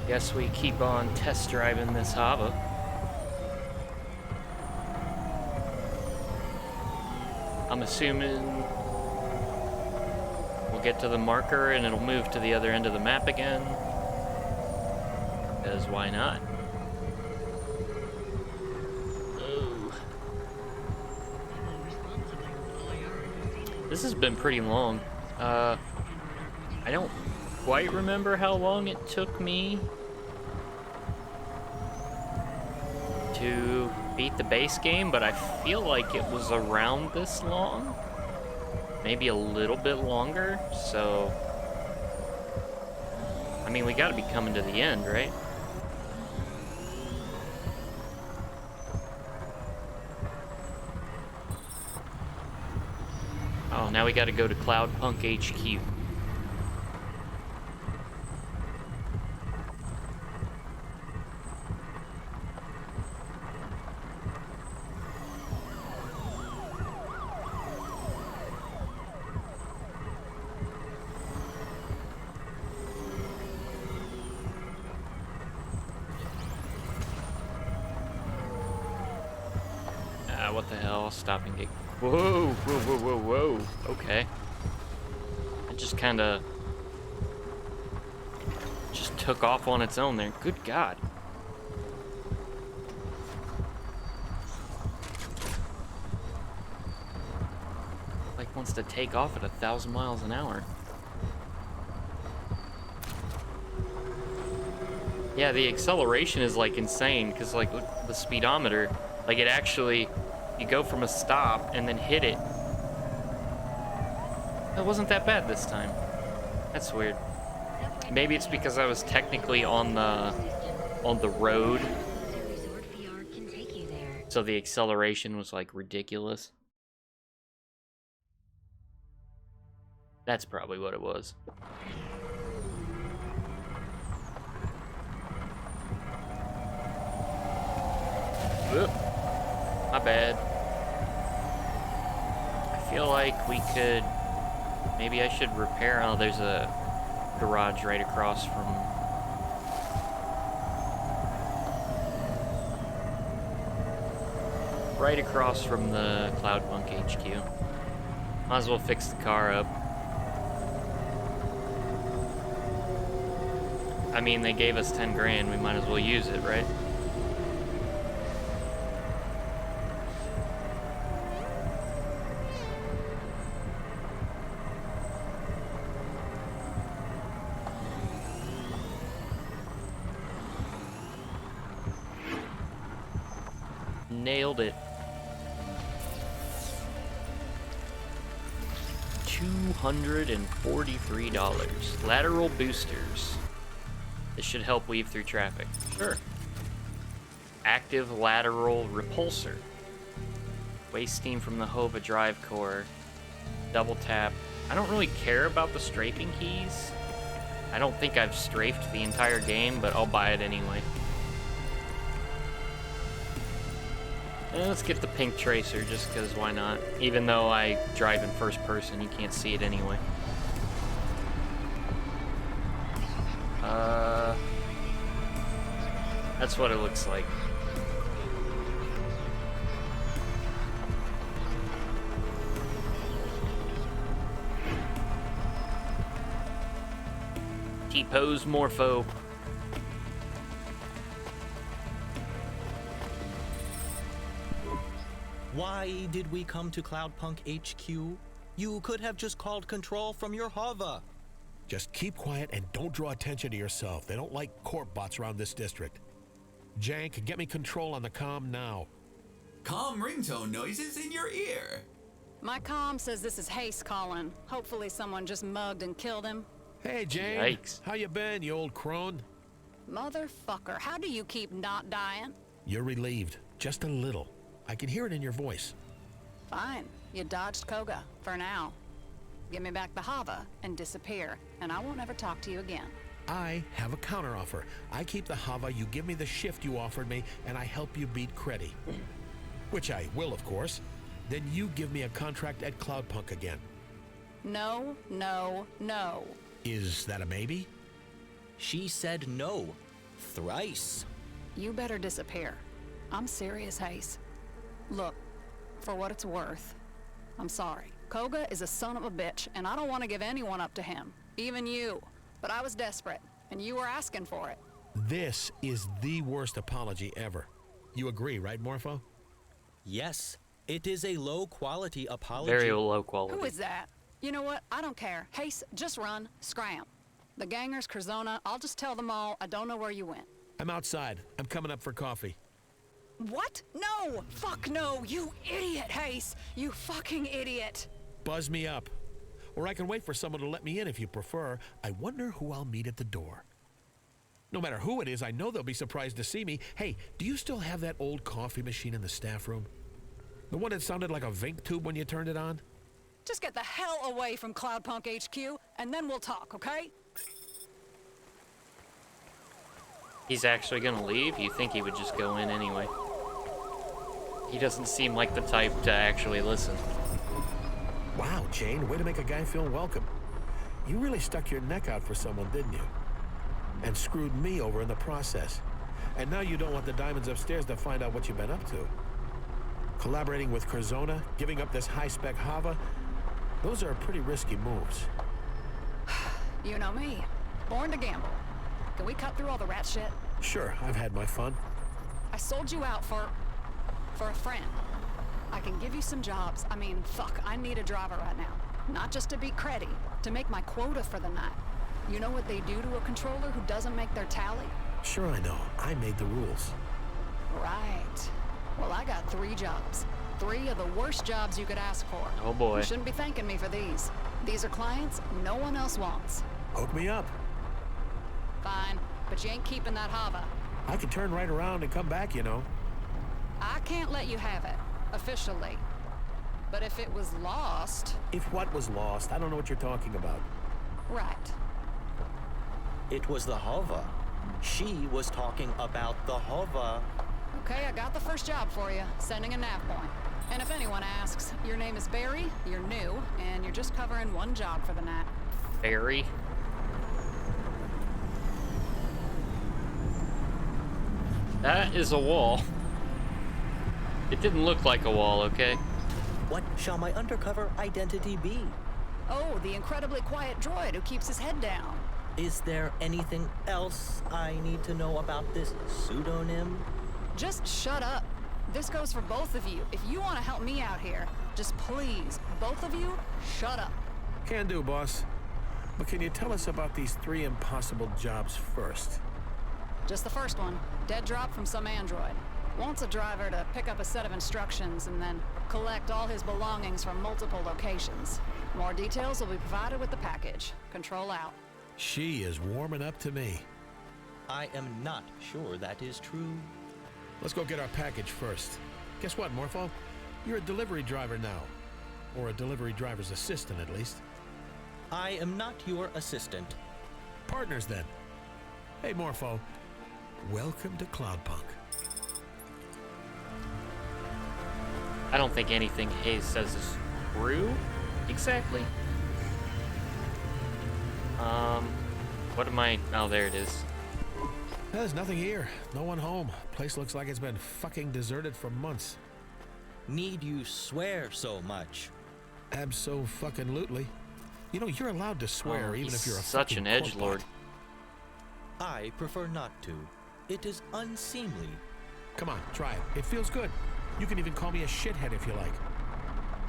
Guess we keep on test driving this Hava. I'm assuming we'll get to the marker and it'll move to the other end of the map again. Because why not? Oh. This has been pretty long. I don't quite remember how long it took me to beat the base game, but I feel like it was around this long. Maybe a little bit longer, so... I mean, we gotta be coming to the end, right? Oh, now we gotta go to Cloudpunk HQ. What the hell? Stop and get... Whoa, whoa, whoa, whoa, whoa. Okay. It just kinda... just took off on its own there. Good God. Like, wants to take off at 1,000 miles an hour. Yeah, the acceleration is, like, insane, because, like, look, the speedometer, like, it actually... You go from a stop and then hit it. It wasn't that bad this time. That's weird. Maybe it's because I was technically on the road. So the acceleration was like ridiculous. That's probably what it was. Whoop. My bad. I feel like we could... Maybe I should repair... Oh, there's a garage right across from... Right across from the Cloudpunk HQ. Might as well fix the car up. I mean, they gave us 10 grand. We might as well use it, right? Nailed it. $243. Lateral boosters. This should help weave through traffic. Sure. Active lateral repulsor. Waste steam from the Hova drive core. Double tap. I don't really care about the strafing keys. I don't think I've strafed the entire game, but I'll buy it anyway. And let's get the pink tracer, just because why not? Even though I drive in first person, you can't see it anyway. That's what it looks like. T-pose morpho. Why did we come to Cloudpunk HQ? You could have just called control from your hover. Just keep quiet and don't draw attention to yourself. They don't like corp bots around this district. Jank, get me control on the comm now. Calm ringtone noises in your ear. My comm says this is Haste calling. Hopefully someone just mugged and killed him. Hey, Jane. Yikes. How you been, you old crone? Motherfucker, how do you keep not dying? You're relieved. Just a little. I can hear it in your voice. Fine. You dodged Koga, for now. Give me back the Hava and disappear, and I won't ever talk to you again. I have a counteroffer. I keep the Hava, you give me the shift you offered me, and I help you beat Creddy. Which I will, of course. Then you give me a contract at Cloudpunk again. No, no, no. Is that a maybe? She said no. Thrice. You better disappear. I'm serious, Hayes. Look, for what it's worth, I'm sorry. Koga is a son of a bitch, and I don't want to give anyone up to him. Even you. But I was desperate, and you were asking for it. This is the worst apology ever. You agree, right, Morpho? Yes, it is a low-quality apology. Very low quality. Who is that? You know what? I don't care. Hayes, just run. Scram. The gangers, Curzona, I'll just tell them all I don't know where you went. I'm outside. I'm coming up for coffee. What? No! Fuck no! You idiot, Hayes! You fucking idiot! Buzz me up. Or I can wait for someone to let me in if you prefer. I wonder who I'll meet at the door. No matter who it is, I know they'll be surprised to see me. Hey, do you still have that old coffee machine in the staff room? The one that sounded like a Vink tube when you turned it on? Just get the hell away from Cloudpunk HQ, and then we'll talk, okay? He's actually gonna leave? You think he would just go in anyway? He doesn't seem like the type to actually listen. Wow, Jane, way to make a guy feel welcome. You really stuck your neck out for someone, didn't you? And screwed me over in the process. And now you don't want the diamonds upstairs to find out what you've been up to. Collaborating with Curzona, giving up this high-spec Hava, those are pretty risky moves. You know me. Born to gamble. Can we cut through all the rat shit? Sure, I've had my fun. I sold you out for a friend. I can give you some jobs. I mean, fuck, I need a driver right now. Not just to be cruddy, to make my quota for the night. You know what they do to a controller who doesn't make their tally? Sure I know. I made the rules. Right. Well, I got 3 jobs. 3 of the worst jobs you could ask for. Oh boy. You shouldn't be thanking me for these. These are clients no one else wants. Hook me up. Fine, but you ain't keeping that Hava. I can turn right around and come back, you know. I can't let you have it, officially. But if it was lost... If what was lost? I don't know what you're talking about. Right. It was the Hova. She was talking about the Hova. Okay, I got the first job for you, sending a nav point. And if anyone asks, your name is Barry, you're new, and you're just covering one job for the night. Barry? That is a wall. It didn't look like a wall, okay? What shall my undercover identity be? Oh, the incredibly quiet droid who keeps his head down. Is there anything else I need to know about this pseudonym? Just shut up. This goes for both of you. If you want to help me out here, just please, both of you, shut up. Can do, boss. But can you tell us about these 3 impossible jobs first? Just the first one. Dead drop from some android. Wants a driver to pick up a set of instructions and then collect all his belongings from multiple locations. More details will be provided with the package. Control out. She is warming up to me. I am not sure that is true. Let's go get our package first. Guess what, Morpho? You're a delivery driver now. Or a delivery driver's assistant, at least. I am not your assistant. Partners, then. Hey, Morpho. Welcome to Cloudpunk. I don't think anything Hayes says is true, exactly. What am I... Oh, there it is. There's nothing here. No one home. Place looks like it's been fucking deserted for months. Need you swear so much? Abso-fucking-lutely. You know, you're allowed to swear Oh, even he's if you're a such fucking an edgelord. corpot. I prefer not to. It is unseemly. Come on, try it. It feels good. You can even call me a shithead if you like.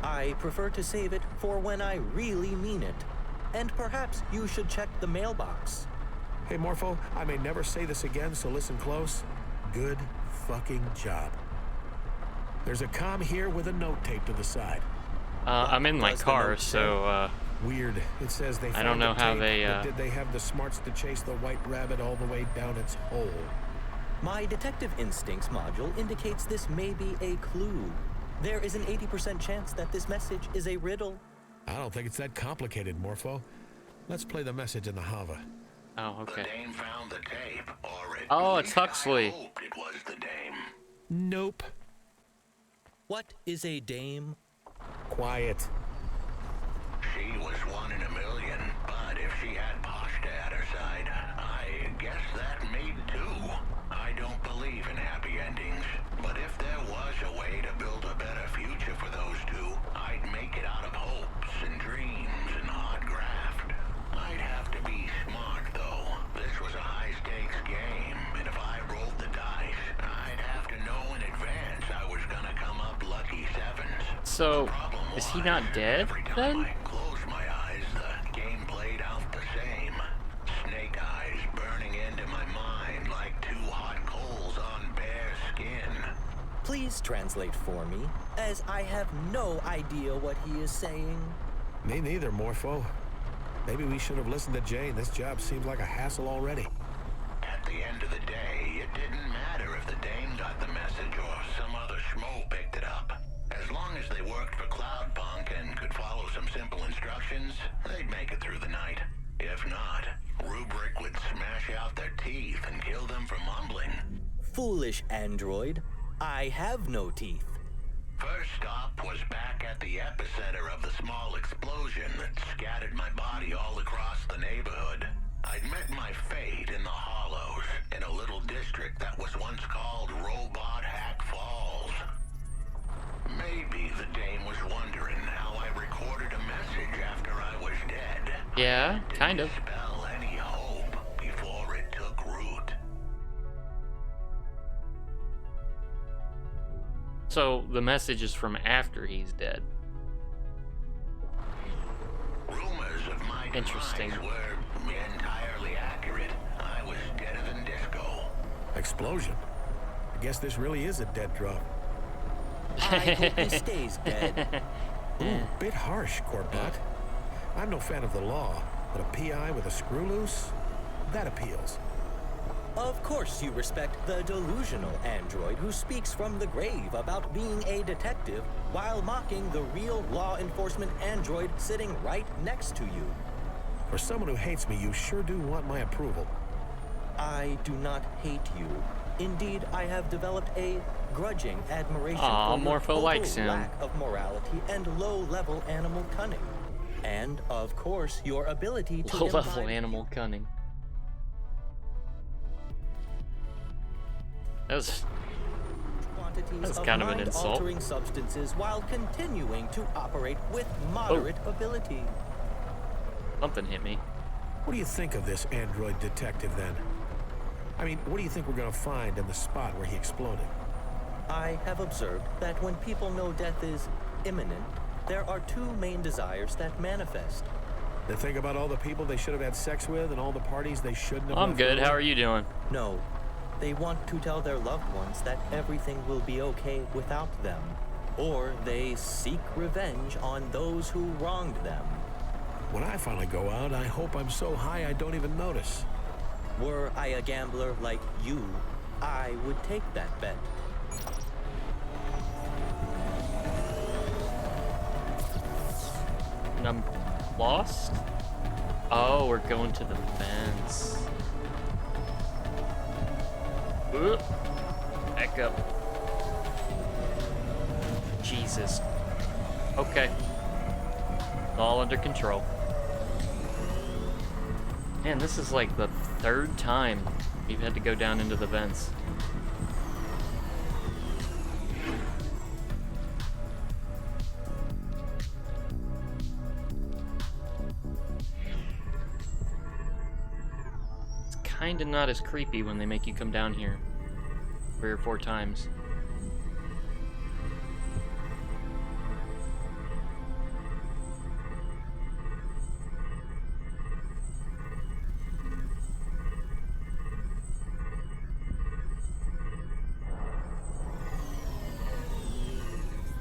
I prefer to save it for when I really mean it. And perhaps you should check the mailbox. Hey, Morpho, I may never say this again, so listen close. Good fucking job. There's a comm here with a note taped to the side. I'm in my does the car, note so, Weird. It says they I found don't know the how tape, they, but did they have the smarts to chase the white rabbit all the way down its hole? My detective instincts module indicates this may be a clue. There is an 80% chance that this message is a riddle. I don't think it's that complicated, Morpho. Let's play the message in the Hava. Oh, okay. The dame found the tape, or at Oh, it's least I Huxley. hoped it was the dame. Nope. What is a dame? Quiet. She was 1 in a million, but if she had that posh to at her side. I guess that made two. I don't believe in happy endings, but if there was a way to build a better future for those two, I'd make it out of hopes and dreams and hard graft. I'd have to be smart, though. This was a high-stakes game, and if I rolled the dice, I'd have to know in advance I was gonna come up lucky sevens. So, is he not dead Every time then? I closed my eyes, the game played out the same. Snake eyes burning into my mind like two hot coals on bare skin. Please translate for me, as I have no idea what he is saying. Me neither, Morpho. Maybe we should have listened to Jane. This job seems like a hassle already. At the end of the day, it didn't matter if the Dame got the message or some other schmo picked it up. As long as they worked for Cloudpunk and could follow some simple instructions, they'd make it through the night. If not, Rubric would smash out their teeth and kill them for mumbling. Foolish android, I have no teeth. First stop was back at the epicenter of the small explosion that scattered my body all across the neighborhood. I'd met my fate in the Hollows, in a little district that was once called Robot Hack Falls. Maybe the Dame was wondering how I recorded a message after I was dead. Yeah, kind of. Dispel any hope before it took root. So the message is from after he's dead. Rumors of my Interesting. demise were entirely accurate. I was deader than disco. Explosion. I guess this really is a dead drop. I hope he stays dead. Ooh, bit harsh, Corbett. I'm no fan of the law, but a PI with a screw loose? That appeals. Of course you respect the delusional android who speaks from the grave about being a detective while mocking the real law enforcement android sitting right next to you. For someone who hates me, you sure do want my approval. I do not hate you. Indeed, I have developed a grudging admiration Aw, for your Morpho total likes him. lack of morality and low-level animal cunning. And, of course, your ability to Low level imbibe animal cunning. That was quantities That's of kind of an insult. mind-altering substances while continuing to operate with moderate ability. something hit me. What do you think of this android detective, then? I mean, what do you think we're gonna find in the spot where he exploded? I have observed that when people know death is imminent, there are two main desires that manifest. They think about all the people they should have had sex with and all the parties they shouldn't have. I'm left good. early. How are you doing? No, they want to tell their loved ones that everything will be okay without them. Or they seek revenge on those who wronged them. When I finally go out, I hope I'm so high I don't even notice. Were I a gambler like you, I would take that bet. And I'm lost? Oh, we're going to the fence. Ugh. Back up. Jesus. Okay. All under control. Man, this is like the third time we've had to go down into the vents. It's kinda not as creepy when they make you come down here 3 or 4 times.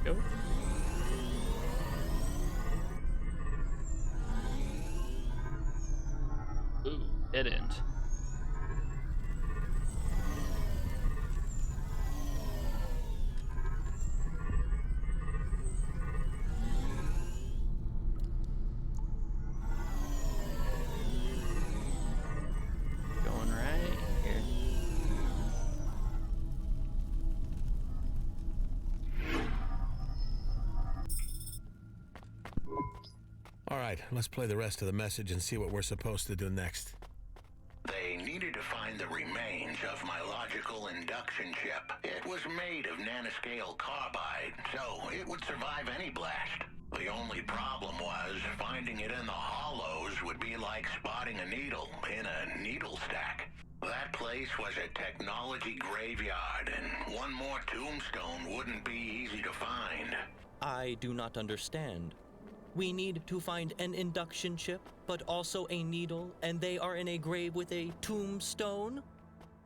Go. Ooh, dead end. Going right here. All right, right, let's play the rest of the message and see what we're supposed to do next. They needed to find the remains of my logical induction chip. It was made of nanoscale carbide, so it would survive any blast. The only problem was finding it in the hollows would be like spotting a needle in a needle stack. That place was a technology graveyard, and one more tombstone wouldn't be easy to find. I do not understand. We need to find an induction chip, but also a needle, and they are in a grave with a tombstone?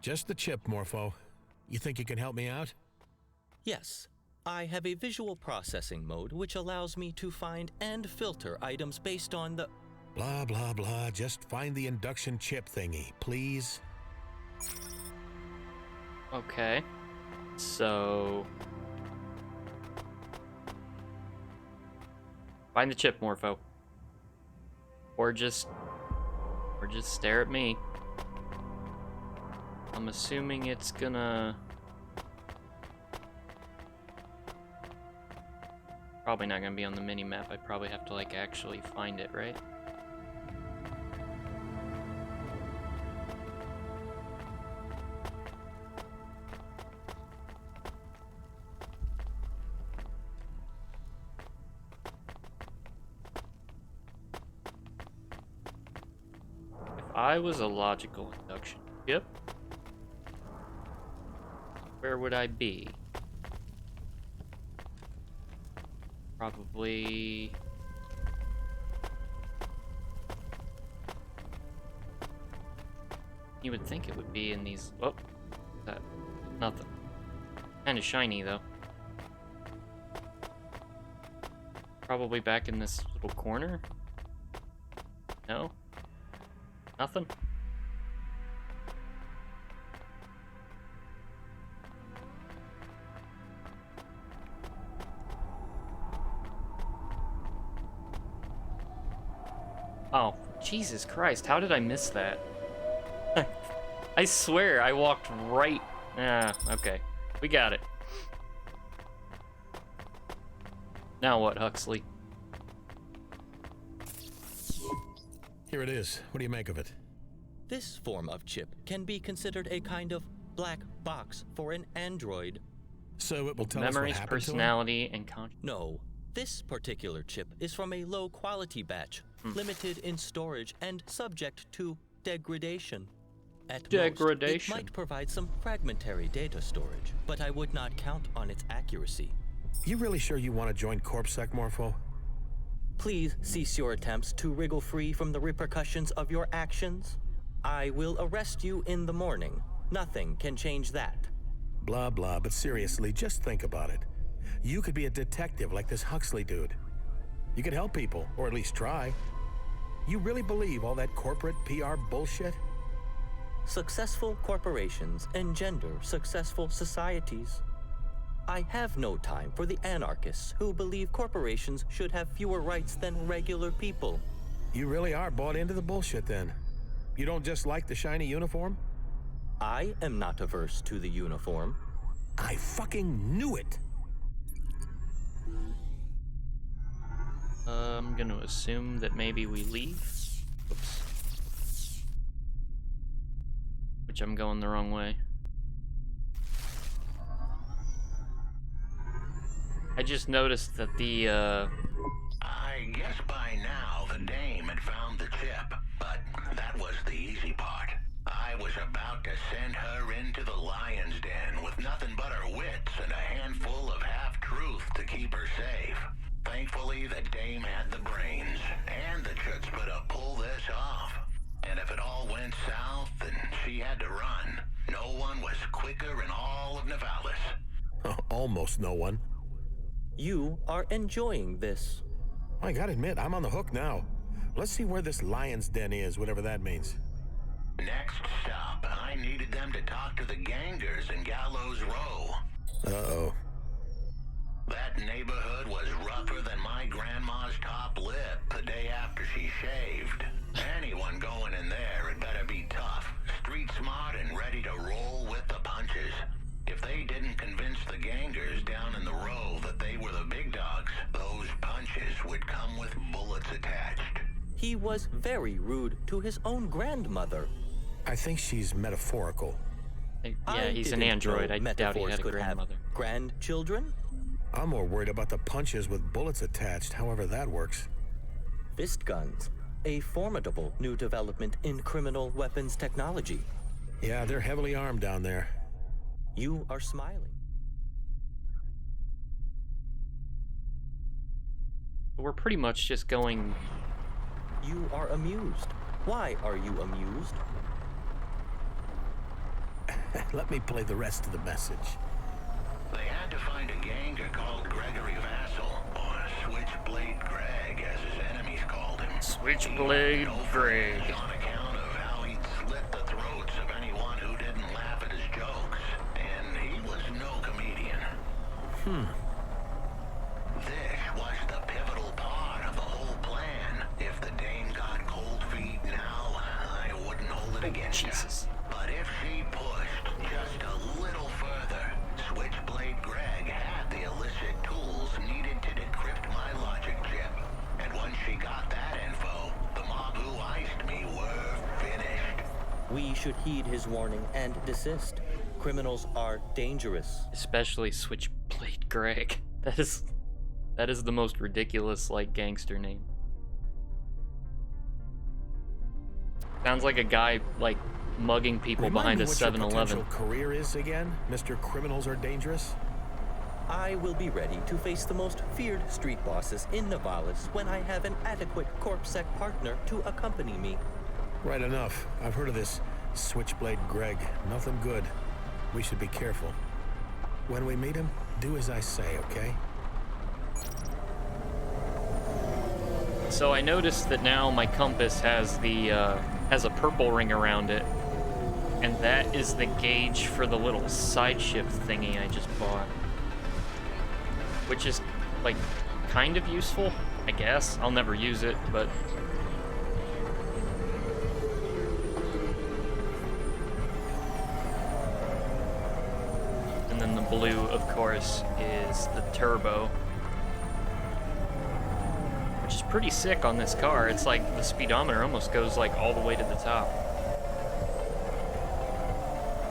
Just the chip, Morpho. You think you can help me out? Yes. I have a visual processing mode which allows me to find and filter items based on the... Blah, blah, blah. Just find the induction chip thingy, please. Okay. So... find the chip, Morpho. Or just stare at me. I'm assuming it's gonna... probably not gonna be on the mini-map. I'd probably have to, like, actually find it, right? I was a logical induction chip, where would I be? Probably... you would think it would be in these... oh, what's that? Nothing. Kinda shiny, though. Probably back in this little corner? No? Nothing? Oh, Jesus Christ, how did I miss that? I swear I walked right... ah, okay. We got it. Now what, Huxley? Here it is. What do you make of it? This form of chip can be considered a kind of black box for an android. So it will tell us what Memories, happened to him? personality, and conscience. No, this particular chip is from a low-quality batch, limited in storage and subject to degradation. At Degradation. most, it might provide some fragmentary data storage, but I would not count on its accuracy. You really sure you want to join CorpSec, Morpho? Please cease your attempts to wriggle free from the repercussions of your actions. I will arrest you in the morning. Nothing can change that. Blah, blah, but seriously, just think about it. You could be a detective like this Huxley dude. You could help people, or at least try. You really believe all that corporate PR bullshit? Successful corporations engender successful societies. I have no time for the anarchists who believe corporations should have fewer rights than regular people. You really are bought into the bullshit then. You don't just like the shiny uniform? I am not averse to the uniform. I fucking knew it! I'm gonna assume that maybe we leave. Oops. Which I'm going the wrong way. I just noticed that the, I guess by now the dame had found the chip, but that was the easy part. I was about to send her into the lion's den with nothing but her wits and a handful of half-truth to keep her safe. Thankfully, the dame had the brains and the chutzpah to pull this off. And if it all went south and she had to run, no one was quicker in all of Nivalis. Almost no one. You are enjoying this. I gotta admit, I'm on the hook now. Let's see where this lion's den is, whatever that means. Next stop, I needed them to talk to the gangers in Gallows Row. Uh-oh. That neighborhood was rougher than my grandma's top lip the day after she shaved. Anyone going in there had better be tough, street smart, and ready to roll with the punches. If they didn't convince the gangers down in the row that they were the big dogs, those punches would come with bullets attached. was very rude to his own grandmother. I think she's metaphorical. Yeah, I he's an didn't android. know I doubt he metaphors had a could have grandmother. grandchildren? I'm more worried about the punches with bullets attached, however that works. Fist guns, a formidable new development in criminal weapons technology. Yeah, they're heavily armed down there. You are smiling. We're pretty much just going. You are amused. Why are you amused? Let me play the rest of the message. They had to find a ganger called Gregory Vassal, or Switchblade Greg, as his enemies called him. Switchblade Greg. On account of how he'd slit the throats of anyone who didn't laugh at his jokes, and he was no comedian. This was the pivotal part of the whole plan. If the dame got cold feet now, I wouldn't hold it against Jesus. her. But if she pushed just a little further, Switchblade Greg had the illicit tools needed to decrypt my logic chip. And once she got that info, the mob who iced me were finished. We should heed his warning and desist. Criminals are dangerous. Especially Switchblade Greg. That is the most ridiculous, like, gangster name. Sounds like a guy, like, mugging people Remind behind a me what your 7-Eleven. potential career is again, Mr. Criminals Are Dangerous? I will be ready to face the most feared street bosses in Navalis when I have an adequate CorpSec partner to accompany me. Right enough. I've heard of this Switchblade Greg. Nothing good. We should be careful. When we meet him, do as I say, okay? So I noticed that now my compass has a purple ring around it, and that is the gauge for the little side shift thingy I just bought, which is like kind of useful, I guess. I'll never use it, but and then the blue, of course, is the turbo, which is pretty sick on this car. It's like the speedometer almost goes like all the way to the top.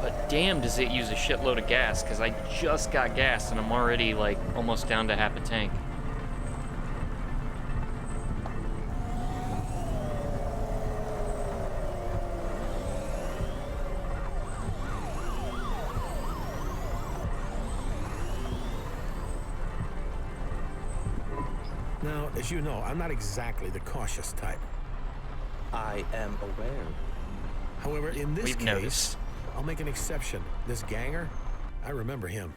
But damn, does it use a shitload of gas, because I just got gas and I'm already like almost down to half a tank. Now, as you know, I'm not exactly the cautious type. I am aware. However, in this We've case, noticed. I'll make an exception. This ganger, I remember him.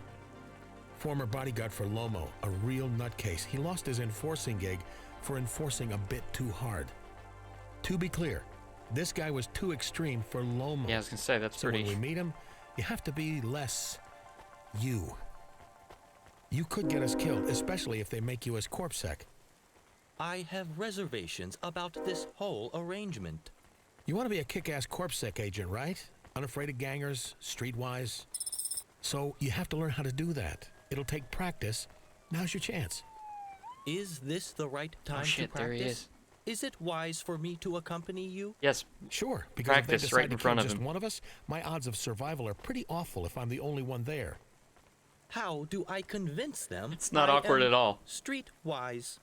Former bodyguard for Lomo, a real nutcase. He lost his enforcing gig for enforcing a bit too hard. To be clear, this guy was too extreme for Lomo. Yeah, I was gonna say, that's So pretty. when we meet him, you have to be less you. You could get us killed, especially if they make you as CorpSec. I have reservations about this whole arrangement. You want to be a kick-ass CorpSec agent, right? Unafraid of gangers, streetwise. So you have to learn how to do that. It'll take practice. Now's your chance. Is this the right time shit, to there he practice? Is it wise for me to accompany you? Yes, Sure, because if they Practice decide right in to front kill of just him. one of us, my odds of survival are pretty awful if I'm the only one there. How do I convince them? It's not I awkward am at all. Streetwise.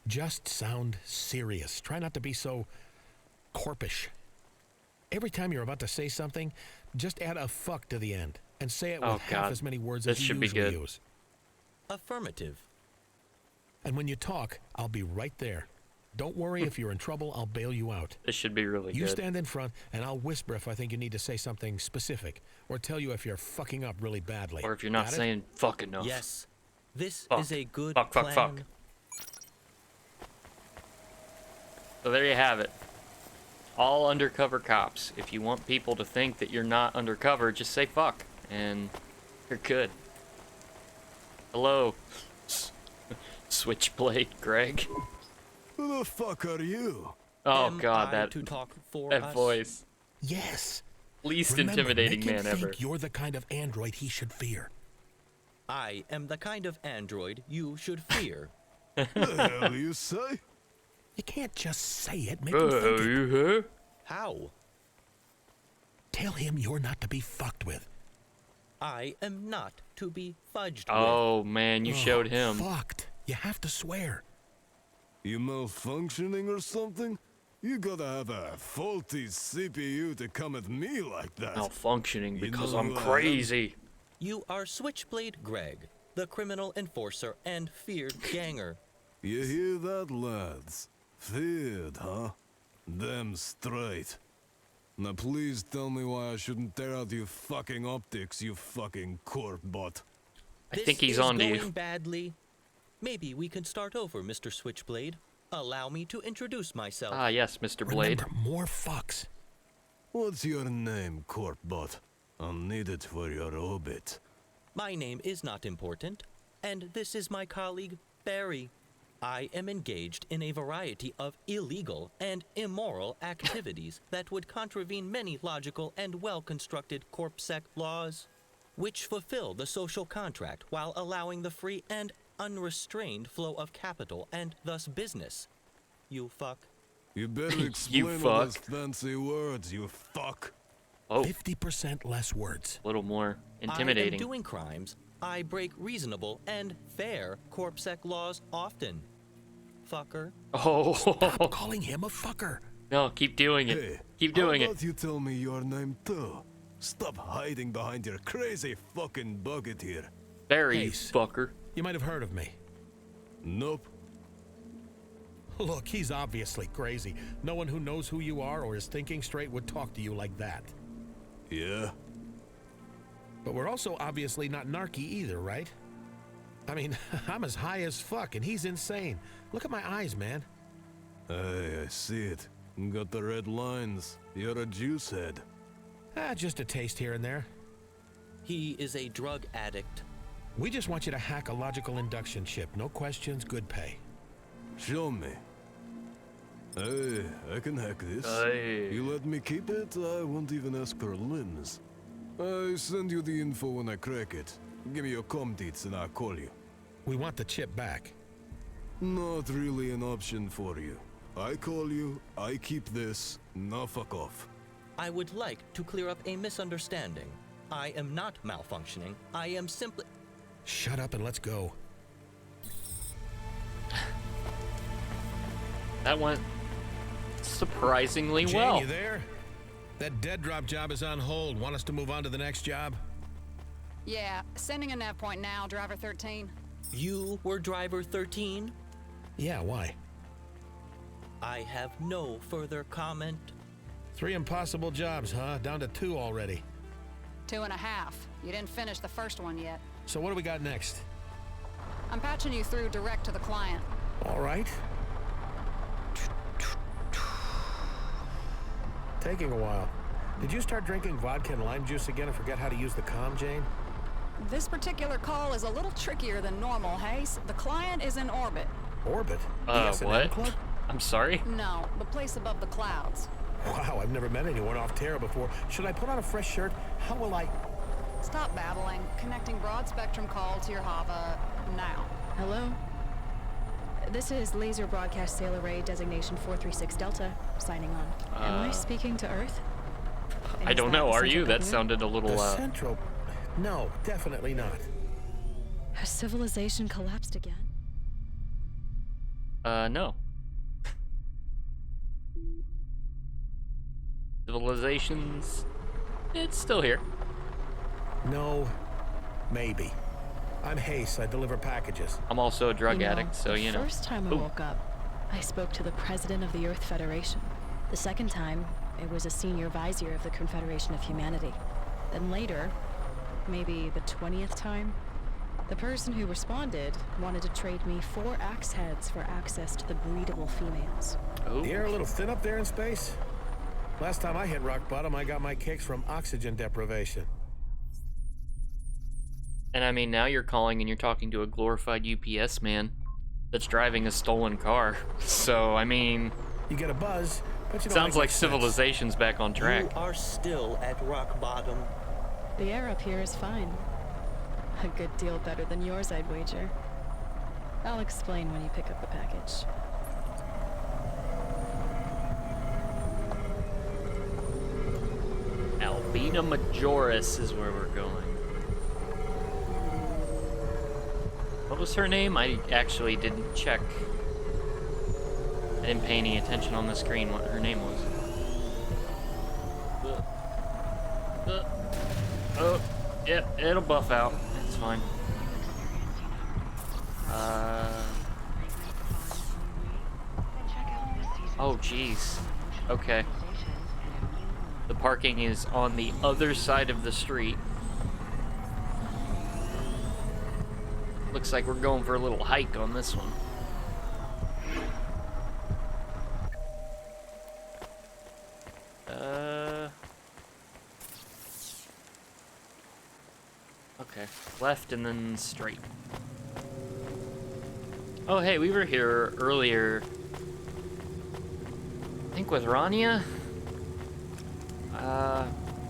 Just sound serious. Try not to be so corpish. Every time you're about to say something, just add a fuck to the end and say it with Oh, half God. as many words This as you should be usually good. use. Affirmative. And when you talk, I'll be right there. Don't worry, if you're in trouble, I'll bail you out. this should be really You good. stand in front, and I'll whisper if I think you need to say something specific, or tell you if you're fucking up really badly. Or if you're not Got it? saying fuck enough. Yes. This Fuck. is a good Fuck, fuck, plan. fuck. So there you have it. All undercover cops. If you want people to think that you're not undercover, just say fuck, and you're good. Hello, Switchblade Greg. Who the fuck are you? Oh Am God, I that to talk for that us? voice. Yes. Least Remember, intimidating make him man think ever. you're the kind of android he should fear. I am the kind of android you should fear. The hell you say? You can't just say it. Make him think it. Uh-huh. How? Tell him you're not to be fucked with. I am not to be fudged with. Oh, man, you showed him. Fucked. You have to swear. You malfunctioning or something? You gotta have a faulty CPU to come at me like that. Malfunctioning because know I'm who I am? crazy. You are Switchblade Greg, the criminal enforcer and feared ganger. You hear that, lads? Feared, huh? Damn straight. Now please tell me why I shouldn't tear out your fucking optics, you fucking corp bot. I think he's on to This is you. going badly. Maybe we can start over, Mr. Switchblade. Allow me to introduce myself. Ah, yes, Mr. Blade. Remember, more fucks. What's your name, corp bot? I'll need it for your obit. My name is not important, and this is my colleague, Barry. I am engaged in a variety of illegal and immoral activities that would contravene many logical and well-constructed corpsec laws, which fulfill the social contract while allowing the free and unrestrained flow of capital and thus business. You fuck. You better explain all those fuck. fancy words, you fuck. Oh, 50% less words. a little more I am intimidating. doing crimes. I break reasonable and fair corpsec laws often. Fucker. Oh, Stop calling him a fucker. no, keep doing it. Hey, Keep doing how it. about you tell me your name too? Stop hiding behind your crazy fucking bucket here. Barry, you Ace. fucker. You might have heard of me. Nope. Look, he's obviously crazy. No one who knows who you are or is thinking straight would talk to you like that. Yeah? But we're also obviously not narky either, right? I mean, I'm as high as fuck and he's insane. Look at my eyes, man. Hey, I see it. Got the red lines. You're a juice head. Just a taste here and there. He is a drug addict. We just want you to hack a logical induction chip. No questions, good pay. Show me. Hey, I can hack this. Hey. You let me keep it, I won't even ask for limbs. I send you the info when I crack it. Give me your comm deets and I'll call you. We want the chip back. Not really an option for you. I call you, I keep this, now fuck off. I would like to clear up a misunderstanding. I am not malfunctioning. I am simply... Shut up and let's go. That went surprisingly Jane, well. you there? That dead drop job is on hold. Want us to move on to the next job? Yeah, sending a nav point now, driver 13. You were driver 13? Yeah, why? I have no further comment. 3 impossible jobs, huh? Down to 2 already. 2.5. You didn't finish the first one yet. So what do we got next? I'm patching you through direct to the client. All right. Taking a while. Did you start drinking vodka and lime juice again and forget how to use the comm, Jane? This particular call is a little trickier than normal, Hayes. The client is in orbit. Orbit? The S&M What? Club? I'm sorry? No, the place above the clouds. Wow, I've never met anyone off Terra before. Should I put on a fresh shirt? How will I... Stop babbling. Connecting broad spectrum call to your Hava now. Hello? This is Laser Broadcast Sail Array Designation 436 Delta, signing on. Am I speaking to Earth? And I is don't that know. the Are central you? That government? sounded a little, The Central... No, definitely not. Has civilization collapsed again? no. Civilizations, it's still here. No, maybe. I'm Hayes. I deliver packages. I'm also a drug You know, addict, so you know. The first time I Ooh. woke up, I spoke to the president of the Earth Federation. The second time, it was a senior vizier of the Confederation of Humanity. Then later, maybe the 20th time, the person who responded wanted to trade me 4 axe heads for access to the breedable females. Ooh. The air a little thin up there in space? Last time I hit rock bottom, I got my kicks from oxygen deprivation. And I mean, now you're calling and you're talking to a glorified UPS man that's driving a stolen car. So, I mean, You get a buzz, but you don't sounds make like much sense. civilization's back on track. You are still at rock bottom. The air up here is fine. A good deal better than yours, I'd wager. I'll explain when you pick up the package. Beta Majoris is where we're going. What was her name? I actually didn't check. I didn't pay any attention on the screen what her name was. Oh, yeah, it'll buff out. It's fine. Oh, jeez. Okay. The parking is on the other side of the street. Looks like we're going for a little hike on this one. Okay, left and then straight. Oh, hey, we were here earlier. I think with Rania?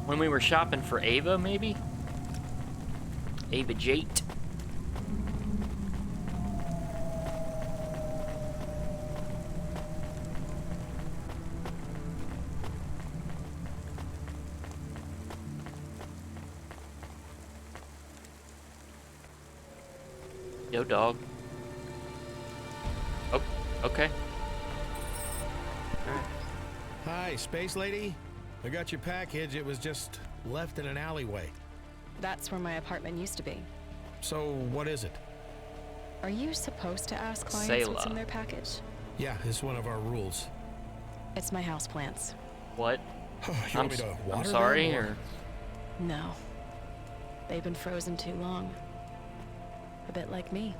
When we were shopping for Ava, maybe? Ava Jate. Yo, dog. Oh, okay. Alright. Hi, Space Lady. I got your package. It was just left in an alleyway. That's where my apartment used to be. So, what is it? Are you supposed to ask clients what's in their package? Yeah, it's one of our rules. It's my houseplants. What? You want me to water I'm sorry, them, or? No. They've been frozen too long. A bit like me.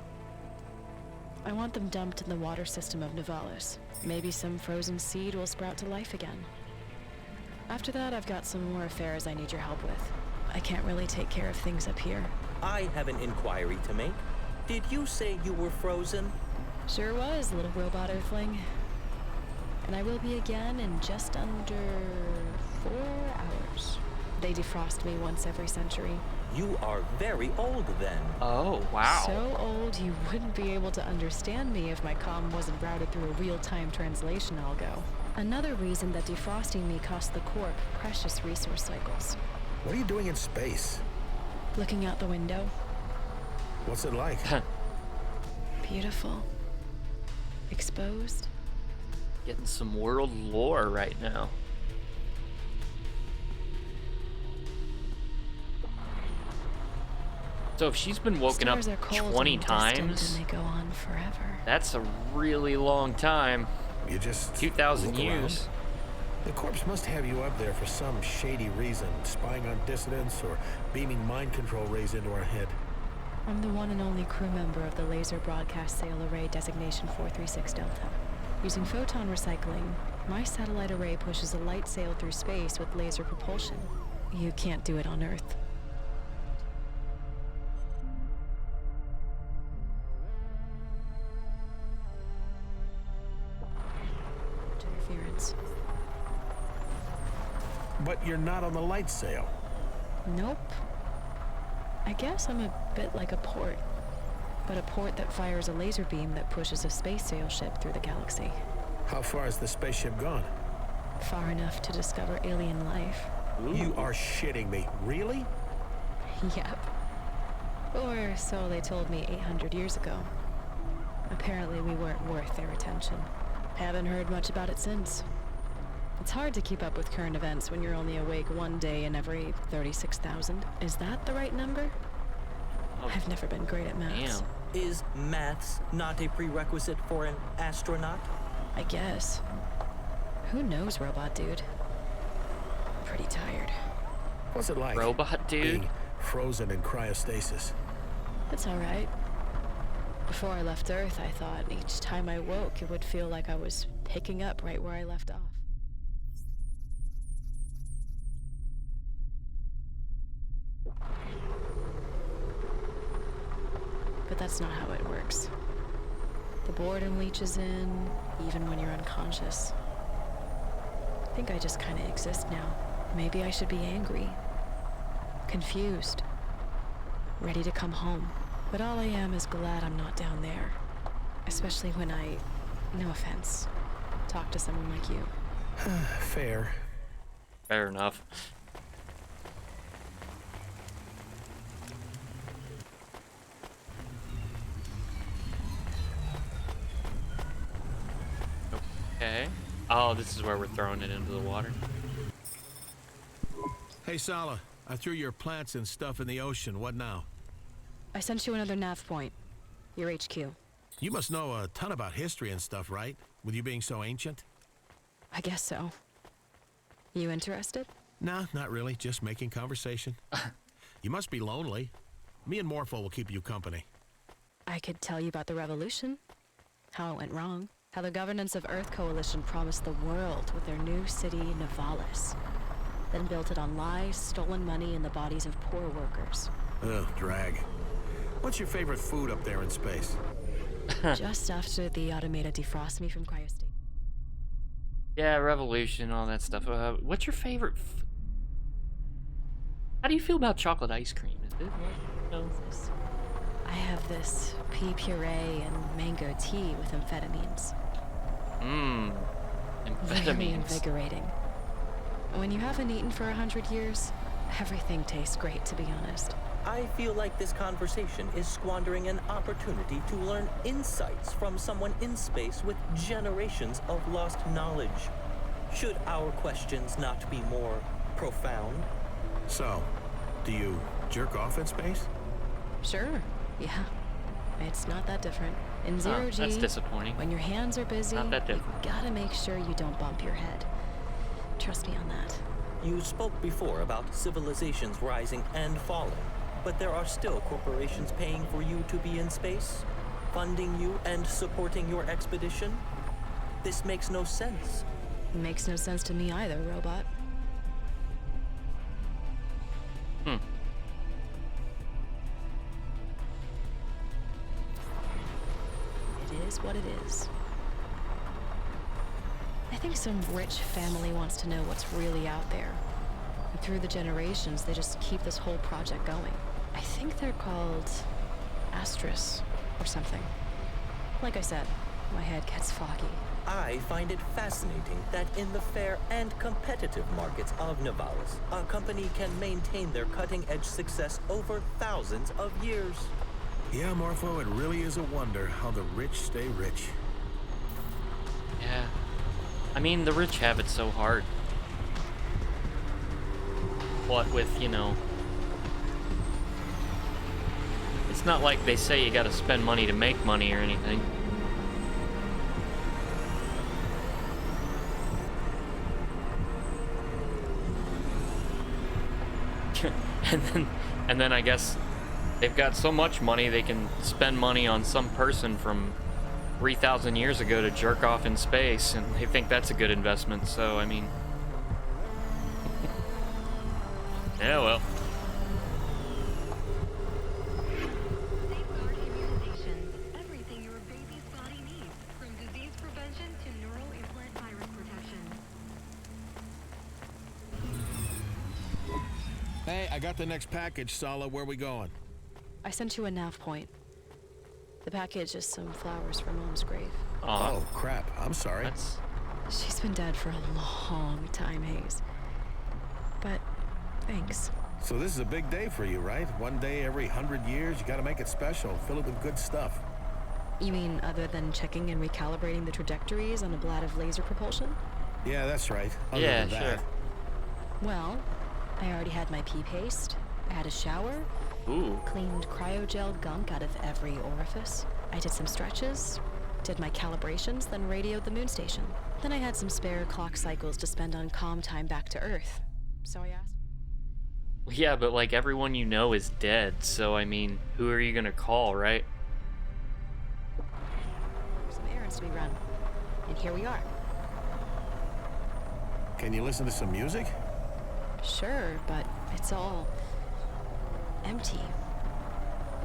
I want them dumped in the water system of Nivalis. Maybe some frozen seed will sprout to life again. After that, I've got some more affairs I need your help with. I can't really take care of things up here. I have an inquiry to make. Did you say you were frozen? Sure was, little robot earthling. And I will be again in just under 4 hours. They defrost me once every century. You are very old then. Oh, wow. So old you wouldn't be able to understand me if my comm wasn't routed through a real-time translation algo. Another reason that defrosting me cost the Corp precious resource cycles. What are you doing in space? Looking out the window. What's it like? Beautiful. Exposed. Getting some world lore right now. So if she's been woken up Stars are cold 20 and times, distant, and they go on forever. that's a really long time. You just 2,000 look years. around? The corpse must have you up there for some shady reason, spying on dissidents or beaming mind control rays into our head. I'm the one and only crew member of the Laser Broadcast Sail Array Designation 436 Delta. Using photon recycling, my satellite array pushes a light sail through space with laser propulsion. You can't do it on Earth. Interference. But you're not on the light sail. Nope. I guess I'm a bit like a port, but a port that fires a laser beam that pushes a space sail ship through the galaxy. How far has the spaceship gone? Far enough to discover alien life. Ooh. You are shitting me. Really? Yep. Or so they told me 800 years ago. Apparently we weren't worth their attention. Haven't heard much about it since. It's hard to keep up with current events when you're only awake one day in every 36,000. Is that the right number? Oh, I've never been great at maths. damn. Is maths not a prerequisite for an astronaut? I guess. Who knows, robot dude? Pretty tired. What's it like? Robot dude? Being frozen in cryostasis. It's alright. Before I left Earth, I thought each time I woke, it would feel like I was picking up right where I left off. But that's not how it works. The boredom leaches in, even when you're unconscious. I think I just kind of exist now. Maybe I should be angry, confused, ready to come home. But all I am is glad I'm not down there. Especially when I, no offense, talk to someone like you. Fair. Fair enough. Okay. Oh, this is where we're throwing it into the water. Hey, Sala, I threw your plants and stuff in the ocean. What now? I sent you another nav point. Your HQ. You must know a ton about history and stuff, right? With you being so ancient? I guess so. You interested? Nah, not really. Just making conversation. You must be lonely. Me and Morpho will keep you company. I could tell you about the revolution. How it went wrong. How the governance of Earth Coalition promised the world with their new city, Nivalis. Then built it on lies, stolen money, and the bodies of poor workers. Ugh, drag. What's your favorite food up there in space? Just after the automated defrost me from cryostate. Yeah, revolution, all that stuff. What's your favorite? How do you feel about chocolate ice cream? Is it? No. I have this pea puree and mango tea with amphetamines. Mmm. Very Amphetamines. invigorating. When you haven't eaten for 100 years, everything tastes great, to be honest. I feel like this conversation is squandering an opportunity to learn insights from someone in space with generations of lost knowledge. Should our questions not be more profound? So, do you jerk off in space? Sure, yeah. It's not that different. In zero G, that's disappointing. when your hands are busy, Not that you different. gotta make sure you don't bump your head. Trust me on that. You spoke before about civilizations rising and falling, but there are still corporations paying for you to be in space, funding you and supporting your expedition. This makes no sense. Makes no sense to me either, robot. Hmm. It is what it is. I think some rich family wants to know what's really out there. And through the generations, they just keep this whole project going. I think they're called Astris or something. Like I said, my head gets foggy. I find it fascinating that in the fair and competitive markets of Nivalis, a company can maintain their cutting-edge success over thousands of years. Yeah, Morpho, it really is a wonder how the rich stay rich. Yeah. I mean, the rich have it so hard. What with, you know... It's not like they say you gotta spend money to make money or anything. and then I guess they've got so much money they can spend money on some person from 3,000 years ago to jerk off in space, and they think that's a good investment. So I mean, yeah, well. Safeguard immunizations. Everything your baby's body needs, from disease prevention to neural implant virus protection. Hey, I got the next package, Sala. Where we going? I sent you a nav point. The package is some flowers for Mom's grave. Oh, crap. I'm sorry. That's... She's been dead for a long time, Hayes. But thanks. So this is a big day for you, right? One day every 100 years, you gotta make it special. Fill it with good stuff. You mean other than checking and recalibrating the trajectories on a blad of laser propulsion? Yeah, that's right. Other Yeah, than that, sure. Well, I already had my pee paste. I had a shower. Ooh. Cleaned cryogel gunk out of every orifice. I did some stretches, did my calibrations, then radioed the moon station. Then I had some spare clock cycles to spend on calm time back to Earth. So I asked. Yeah, but like everyone you know is dead, so I mean, who are you gonna call, right? Some errands to be run. And here we are. can you listen to some music? Sure, but it's all empty.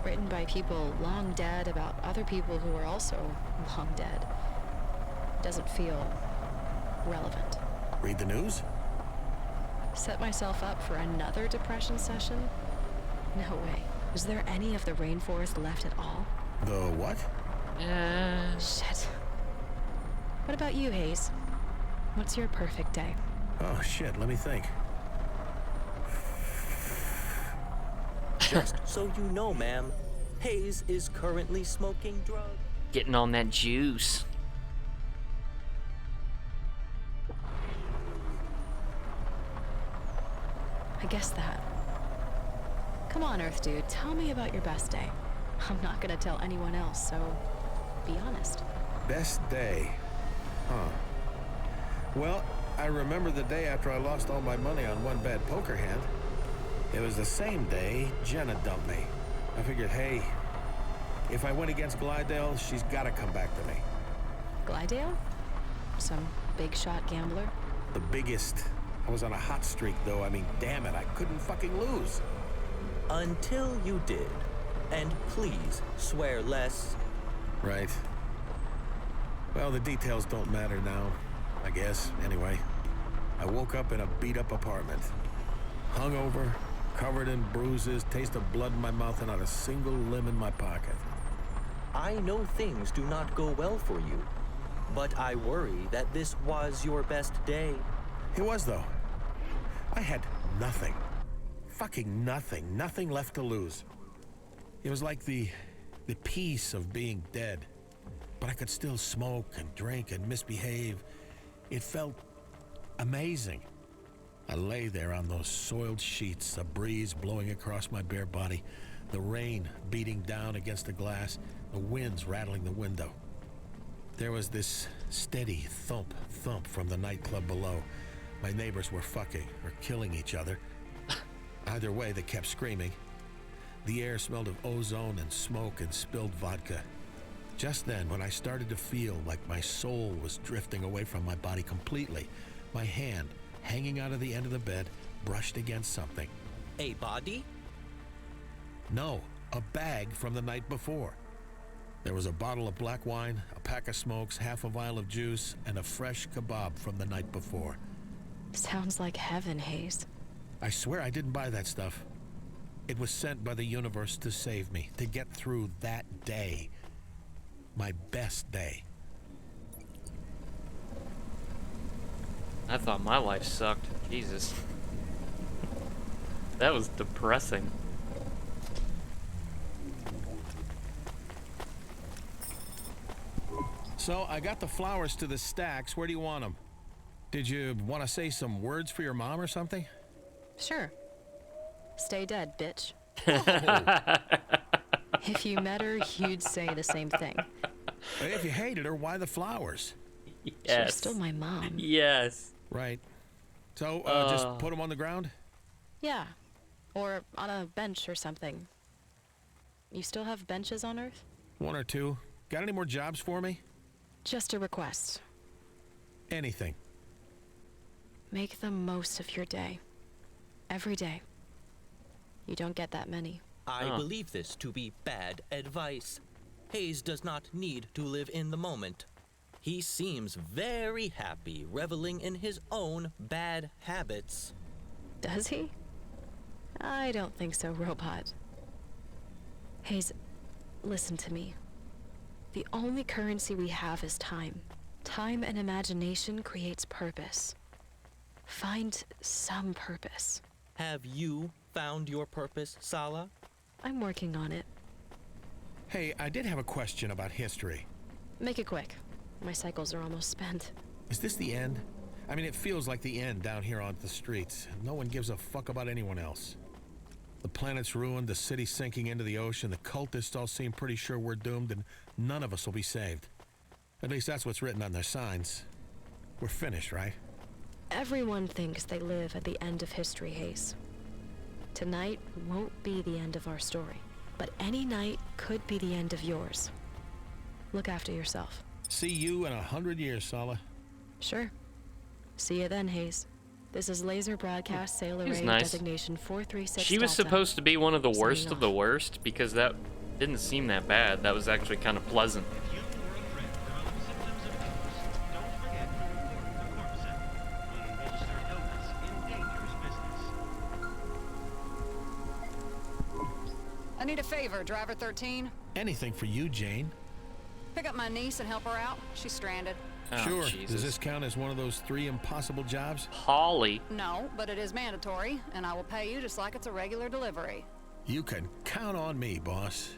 Written by people long dead about other people who are also long dead. Doesn't feel relevant. Read the news? Set myself up for another depression session? No way. Is there any of the rainforest left at all? The what? Shit. What about you, Hayes? What's your perfect day? Oh, shit, let me think. Just so you know, ma'am, Hayes is currently smoking drugs. Getting on that juice. I guess that. Come on, Earth Dude, tell me about your best day. I'm not gonna tell anyone else, so be honest. Best day? Huh. Well, I remember the day after I lost all my money on one bad poker hand. It was the same day Jenna dumped me. I figured, hey, if I win against Glidale, she's gotta come back to me. Glidale? Some big shot gambler? The biggest. I was on a hot streak, though. I mean, damn it, I couldn't fucking lose. Until you did. And please, swear less. Right. Well, the details don't matter now, I guess. Anyway, I woke up in a beat-up apartment. Hungover, covered in bruises, taste of blood in my mouth, and not a single limb in my pocket. I know things do not go well for you, but I worry that this was your best day. It was, though. I had nothing. Fucking nothing. Nothing left to lose. It was like the peace of being dead. But I could still smoke and drink and misbehave. It felt amazing. I lay there on those soiled sheets, a breeze blowing across my bare body, the rain beating down against the glass, the winds rattling the window. There was this steady thump, thump from the nightclub below. My neighbors were fucking or killing each other. Either way, they kept screaming. The air smelled of ozone and smoke and spilled vodka. Just then, when I started to feel like my soul was drifting away from my body completely, my hand, hanging out of the end of the bed, brushed against something. A body? No, a bag from the night before. There was a bottle of black wine, a pack of smokes, half a vial of juice, and a fresh kebab from the night before. Sounds like heaven, Hayes. I swear I didn't buy that stuff. It was sent by the universe to save me, to get through that day. My best day. I thought my life sucked. Jesus. That was depressing. So, I got the flowers to the stacks. Where do you want them? Did you want to say some words for your mom or something? Sure. Stay dead, bitch. Oh. If you met her, you'd say the same thing. If you hated her, why the flowers? Yes. She's still my mom. Yes. Right. So, just put them on the ground? Yeah. Or on a bench or something. You still have benches on Earth? One or two. Got any more jobs for me? Just a request. Anything. Make the most of your day. Every day. You don't get that many. I believe this to be bad advice. Hayes does not need to live in the moment. He seems very happy reveling in his own bad habits. Does he? I don't think so, Robot. Hayes, listen to me. The only currency we have is time. Time and imagination creates purpose. Find some purpose. Have you found your purpose, Sala? I'm working on it. Hey, I did have a question about history. Make it quick. My cycles are almost spent. Is this the end? I mean, it feels like the end down here on the streets. No one gives a fuck about anyone else. The planet's ruined, the city's sinking into the ocean, the cultists all seem pretty sure we're doomed, and none of us will be saved. At least that's what's written on their signs. We're finished, right? Everyone thinks they live at the end of history, Hayes. Tonight won't be the end of our story, but any night could be the end of yours. Look after yourself. See you in 100 years, Sala. Sure. See you then, Hayes. This is Laser Broadcast Sail Array nice. Designation 436 She was Delta. supposed to be one of the Signing worst of off. the worst because that didn't seem that bad. That was actually kind of pleasant. I need a favor, Driver 13. Anything for you, Jane. Pick up my niece and help her out. She's stranded. Oh, Sure. Jesus. Does this count as one of those 3 impossible jobs? Holly. No, but it is mandatory, and I will pay you just like it's a regular delivery. You can count on me, boss.